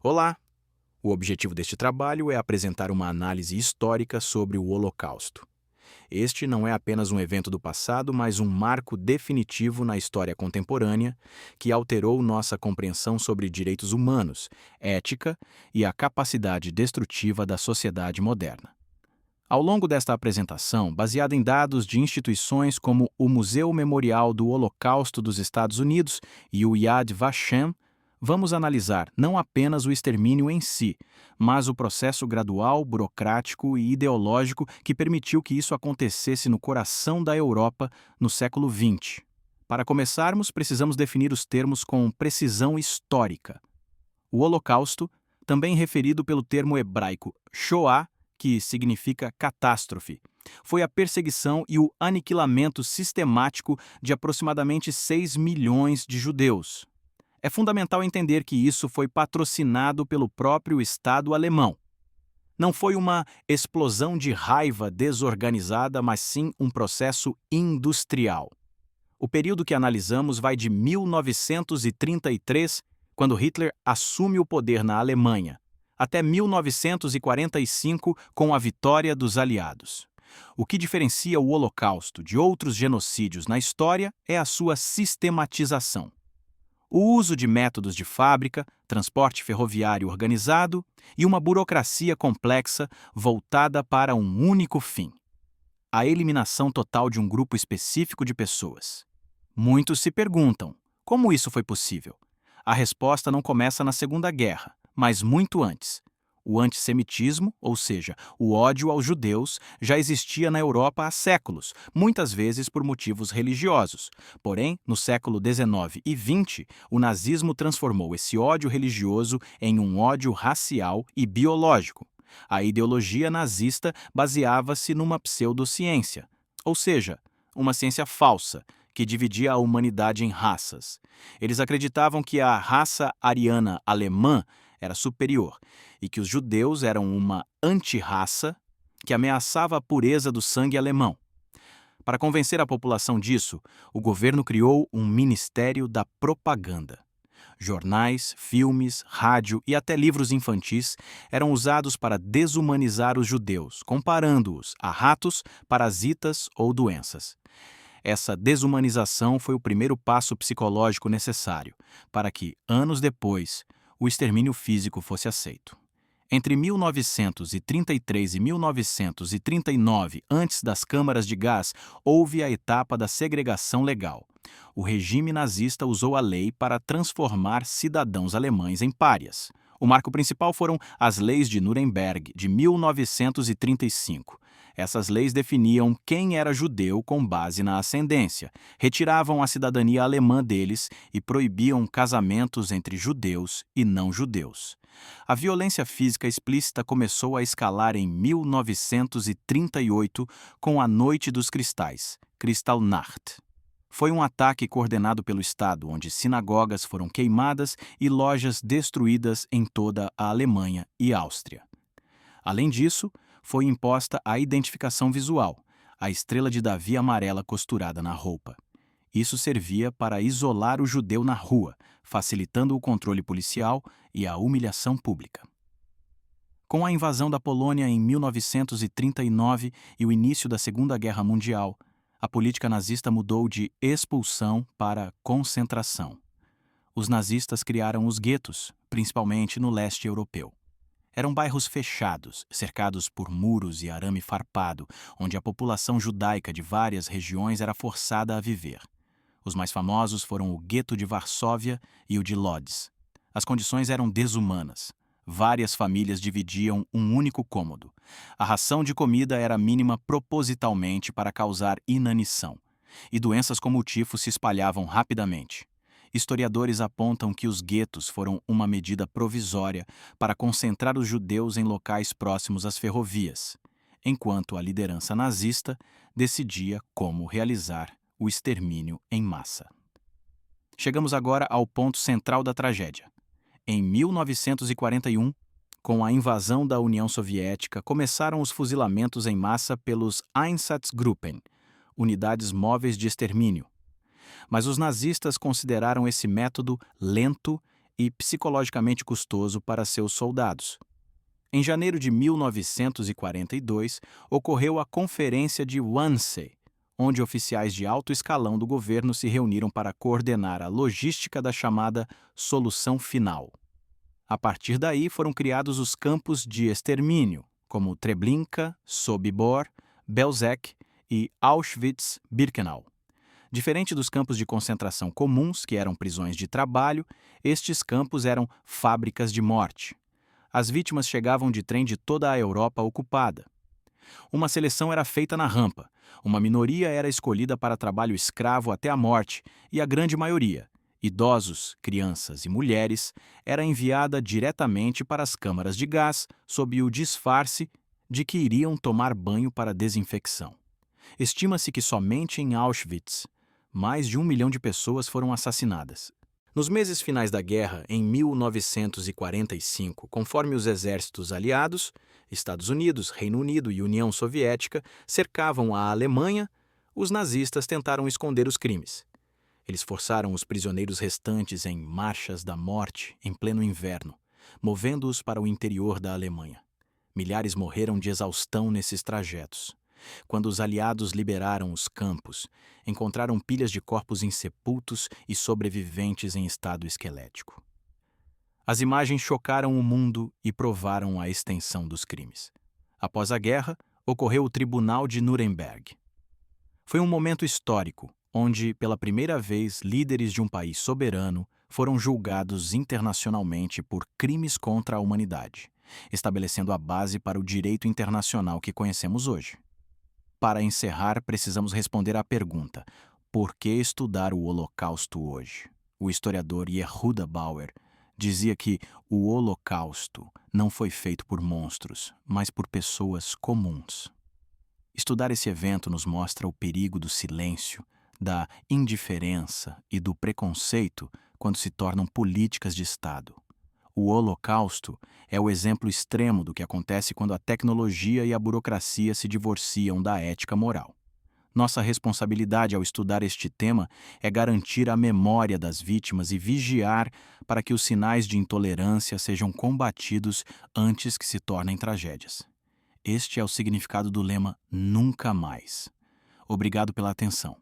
Olá! O objetivo deste trabalho é apresentar uma análise histórica sobre o Holocausto. Este não é apenas um evento do passado, mas um marco definitivo na história contemporânea que alterou nossa compreensão sobre direitos humanos, ética e a capacidade destrutiva da sociedade moderna. Ao longo desta apresentação, baseada em dados de instituições como o Museu Memorial do Holocausto dos Estados Unidos e o Yad Vashem, vamos analisar não apenas o extermínio em si, mas o processo gradual, burocrático e ideológico que permitiu que isso acontecesse no coração da Europa no século XX. Para começarmos, precisamos definir os termos com precisão histórica. O Holocausto, também referido pelo termo hebraico Shoah, que significa catástrofe, foi a perseguição e o aniquilamento sistemático de aproximadamente 6 milhões de judeus. É fundamental entender que isso foi patrocinado pelo próprio Estado alemão. Não foi uma explosão de raiva desorganizada, mas sim um processo industrial. O período que analisamos vai de 1933, quando Hitler assume o poder na Alemanha, até 1945, com a vitória dos aliados. O que diferencia o Holocausto de outros genocídios na história é a sua sistematização. O uso de métodos de fábrica, transporte ferroviário organizado e uma burocracia complexa voltada para um único fim: a eliminação total de um grupo específico de pessoas. Muitos se perguntam, como isso foi possível? A resposta não começa na Segunda Guerra, mas muito antes. O antissemitismo, ou seja, o ódio aos judeus, já existia na Europa há séculos, muitas vezes por motivos religiosos. Porém, no século XIX e XX, o nazismo transformou esse ódio religioso em um ódio racial e biológico. A ideologia nazista baseava-se numa pseudociência, ou seja, uma ciência falsa, que dividia a humanidade em raças. Eles acreditavam que a raça ariana alemã era superior e que os judeus eram uma anti-raça que ameaçava a pureza do sangue alemão. Para convencer a população disso, o governo criou um Ministério da Propaganda. Jornais, filmes, rádio e até livros infantis eram usados para desumanizar os judeus, comparando-os a ratos, parasitas ou doenças. Essa desumanização foi o primeiro passo psicológico necessário para que, anos depois, o extermínio físico fosse aceito. Entre 1933 e 1939, antes das câmaras de gás, houve a etapa da segregação legal. O regime nazista usou a lei para transformar cidadãos alemães em párias. O marco principal foram as leis de Nuremberg, de 1935. Essas leis definiam quem era judeu com base na ascendência, retiravam a cidadania alemã deles e proibiam casamentos entre judeus e não-judeus. A violência física explícita começou a escalar em 1938 com a Noite dos Cristais, Kristallnacht. Foi um ataque coordenado pelo Estado, onde sinagogas foram queimadas e lojas destruídas em toda a Alemanha e Áustria. Além disso, foi imposta a identificação visual, a estrela de Davi amarela costurada na roupa. Isso servia para isolar o judeu na rua, facilitando o controle policial e a humilhação pública. Com a invasão da Polônia em 1939 e o início da Segunda Guerra Mundial, a política nazista mudou de expulsão para concentração. Os nazistas criaram os guetos, principalmente no leste europeu. Eram bairros fechados, cercados por muros e arame farpado, onde a população judaica de várias regiões era forçada a viver. Os mais famosos foram o gueto de Varsóvia e o de Lodz. As condições eram desumanas. Várias famílias dividiam um único cômodo. A ração de comida era mínima propositalmente para causar inanição. E doenças como o tifo se espalhavam rapidamente. Historiadores apontam que os guetos foram uma medida provisória para concentrar os judeus em locais próximos às ferrovias, enquanto a liderança nazista decidia como realizar o extermínio em massa. Chegamos agora ao ponto central da tragédia. Em 1941, com a invasão da União Soviética, começaram os fuzilamentos em massa pelos Einsatzgruppen, unidades móveis de extermínio. Mas os nazistas consideraram esse método lento, e psicologicamente custoso para seus soldados. Em janeiro de 1942, ocorreu a Conferência de Wannsee, onde oficiais de alto escalão do governo se reuniram para coordenar a logística da chamada Solução Final. A partir daí foram criados os campos de extermínio, como Treblinka, Sobibor, Belzec e Auschwitz-Birkenau. Diferente dos campos de concentração comuns, que eram prisões de trabalho, estes campos eram fábricas de morte. As vítimas chegavam de trem de toda a Europa ocupada. Uma seleção era feita na rampa, uma minoria era escolhida para trabalho escravo até a morte e a grande maioria, idosos, crianças e mulheres, era enviada diretamente para as câmaras de gás sob o disfarce de que iriam tomar banho para desinfecção. Estima-se que somente em Auschwitz, mais de 1 milhão de pessoas foram assassinadas. Nos meses finais da guerra, em 1945, conforme os exércitos aliados, Estados Unidos, Reino Unido e União Soviética, cercavam a Alemanha, os nazistas tentaram esconder os crimes. Eles forçaram os prisioneiros restantes em marchas da morte em pleno inverno, movendo-os para o interior da Alemanha. Milhares morreram de exaustão nesses trajetos. Quando os aliados liberaram os campos, encontraram pilhas de corpos insepultos e sobreviventes em estado esquelético. As imagens chocaram o mundo e provaram a extensão dos crimes. Após a guerra, ocorreu o Tribunal de Nuremberg. Foi um momento histórico, onde, pela primeira vez, líderes de um país soberano foram julgados internacionalmente por crimes contra a humanidade, estabelecendo a base para o direito internacional que conhecemos hoje. Para encerrar, precisamos responder à pergunta: por que estudar o Holocausto hoje? O historiador Yehuda Bauer dizia que o Holocausto não foi feito por monstros, mas por pessoas comuns. Estudar esse evento nos mostra o perigo do silêncio, da indiferença e do preconceito quando se tornam políticas de Estado. O Holocausto é o exemplo extremo do que acontece quando a tecnologia e a burocracia se divorciam da ética moral. Nossa responsabilidade ao estudar este tema é garantir a memória das vítimas e vigiar para que os sinais de intolerância sejam combatidos antes que se tornem tragédias. Este é o significado do lema Nunca Mais. Obrigado pela atenção.